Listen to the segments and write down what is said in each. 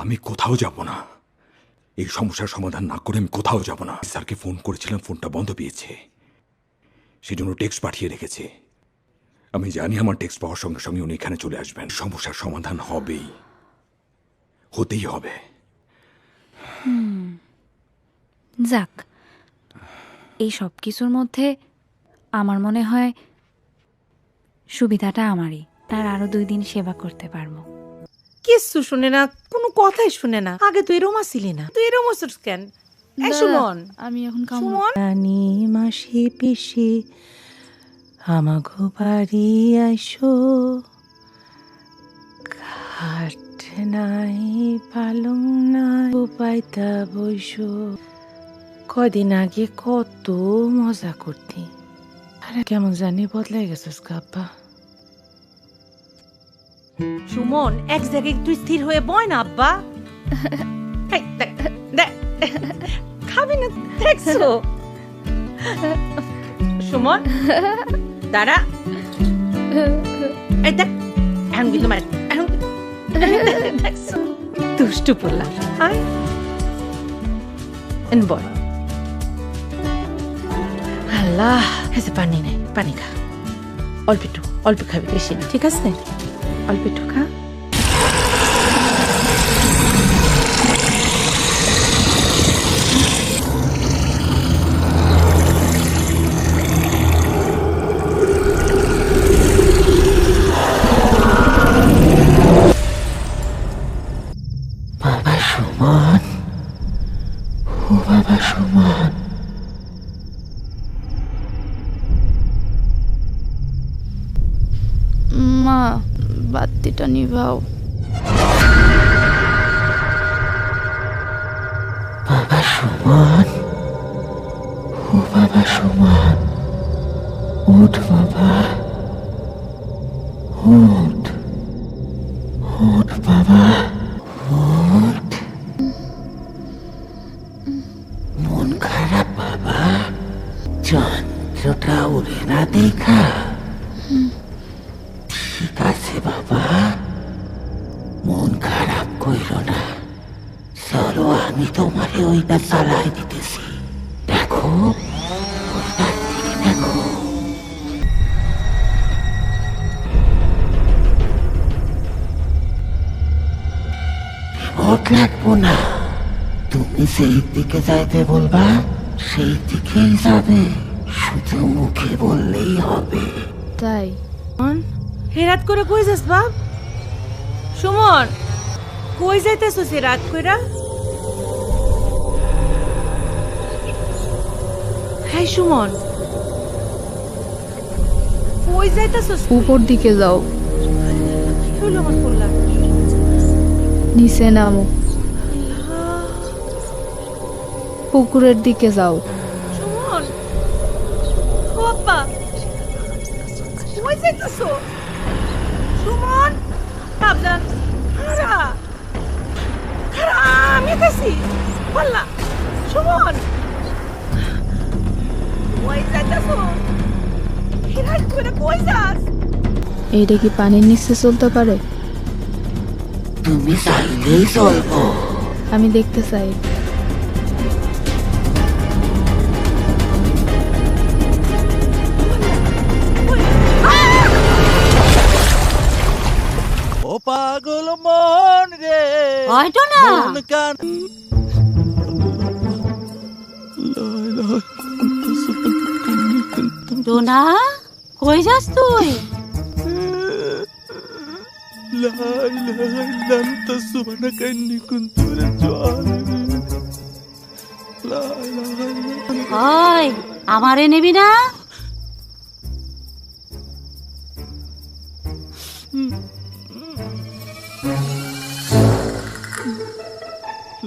আমি কোথাও যাব না। এই সমস্যার সমাধান না করে আমি কোথাও যাব না। স্যারকে ফোন করেছিলাম, ফোনটা বন্ধ পেয়েছে, সেজন্য টেক্সট পাঠিয়ে রেখেছে। আমি জানি আমার টেক্সট পাওয়ার সঙ্গে সঙ্গে উনি এখানে চলে আসবেন। সমস্যার সমাধান হবেই, হতেই হবে। যাক, এই সব কিছুর মধ্যে আমার মনে হয় সুবিধাটা আমারই। তার আরো 2 দিন সেবা করতে পারবো। কিচ্ছু শুনে না, কোনো কথাই শুনে না। আগে তুই এরম আসিলি না, তুই এরম আসছিস কেন? এই সুমন, আমি এখন সুমন, নানি মাসি পিসি আমাগো বাড়ি আইসো, খাট নাই পালং নাই পাইতা বইসো। কদিন আগে কত মজা করতি, আরে কেমন জানি বদলে গেছিস কাব্বা। সুমন, এক জায়গায় তুই স্থির হয়ে বয় না আব্বা। এই, দেখ, দেখ, খাবি না দেখছো? সুমন দাঁড়া, এই দেখ, এখন কিন্তু মার, এখন দেখছো দুষ্টু পোলা। আয় এন বয়। আল্লাহ, এসে পানি নেই, পানি খা। অল্প একটু, অল্প খাবি, বেশি না, ঠিক আছে? অল্প একটু খা। বাবা সুমন, ও বাবা সুমন, মা, বাতিটা নিভাও। বাবা সুমন, ও বাবা সুমন, উঠ বাবা, উঠ, উঠ বাবা, উঠ। মন খারাপ বাবা, চন্দ্রটা উড়ে না দেখা? ঠিক আছে বাবা, মন খারাপ কইর না। চলো, আমি তোমারে ওইটা চালাই দিতেছি, দেখো, ওইটার দিকে দেখো। বিপদ লাগবো না, তুমি সেই দিকে যাইতে বলবা, সেই দিকেই যাবে, শুধু মুখে বললেই হবে। তাই? হেরাত করে কই যাস বাপ? সুমন, কই যাইতেছস রাত কইরা? হ্যাঁ সুমন, কই যাইতেছস? উপর দিকে যাও। কি হলো আমার পোলা? নিচে নামো। পুকুরের দিকে যাও। সুমন, ও আপা, কই যাইতেছ? সুমন, সাবধান, খারা, খারা, আমি আছি, বললা, সুমন, কই যাইতেছ? হেরাত করে কই যাস? এইটা কি পানির নিচে চলতে পারে? তুমি চাইলেই চলবো। আমি দেখতে চাই। ও পাগল মন রে, হয়তো না মন কান টোনা, কই যাস তুই? لا إله إلا أنت سبحانك إني كنت من الظالمين لا إله إلا أنت হয় আমারে নেবি না?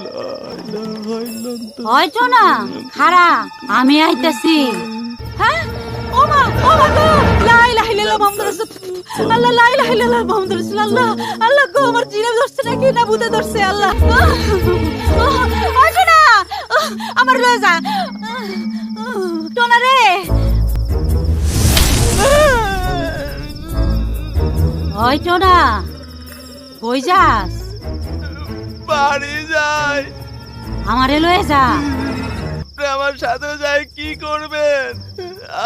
لا إله إلا أنت হয়তো না, খারা, আমি আইতাছি। হ্যাঁ, ও মা, ও মা গো, লা ইলাহা ইল্লাল্লাহ মুহাম্মাদুর রাসূলুল্লাহ, আল্লাহ, লা ইলাহা ইল্লাল্লাহ মুহাম্মাদুর রাসূলুল্লাহ, আল্লাহ গো, আমার জিনে ধরছে নাকি না ভূতে ধরছে? আল্লাহ, হয়তো না, আমার লয়ে যা। টোনা রে, হয়তো না, কই যাস? বাড়ি যাই। আমারে লয়ে যা। আপনি আমার সাথে যাই কি করবেন?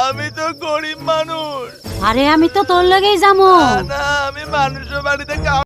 আমি তো গরিব মানুষ। আরে আমি তো তোর লগেই যাবো। না, আমি মানুষের বাড়িতে কাজ